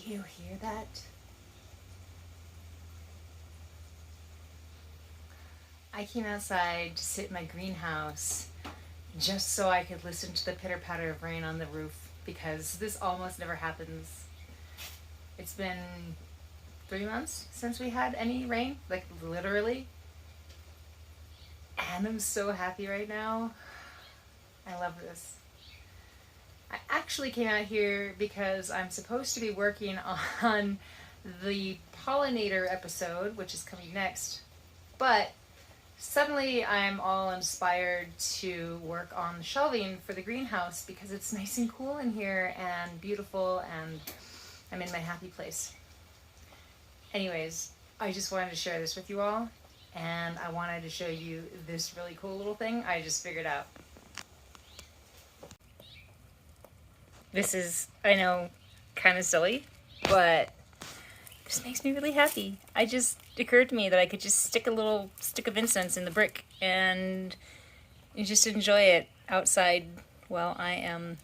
you hear that? I came outside to sit in my greenhouse just so I could listen to the pitter patter of rain on the roof because this almost never happens. It's been 3 months since we had any rain, like literally. And I'm so happy right now. I love this. I actually came out here because I'm supposed to be working on the pollinator episode, which is coming next. But suddenly I'm all inspired to work on the shelving for the greenhouse because it's nice and cool in here and beautiful and I'm in my happy place. Anyways, I just wanted to share this with you all and I wanted to show you this really cool little thing I just figured out. This is, I know, kind of silly, but this makes me really happy. It occurred to me that I could just stick a little stick of incense in the brick and just enjoy it outside while I am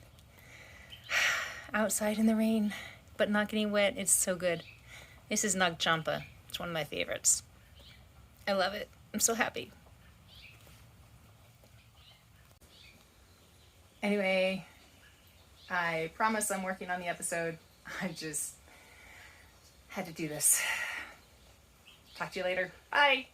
outside in the rain, but not getting wet. It's so good. This is Nagchampa. It's one of my favorites. I love it. I'm so happy. Anyway, I promise I'm working on the episode. I just had to do this. Talk to you later. Bye.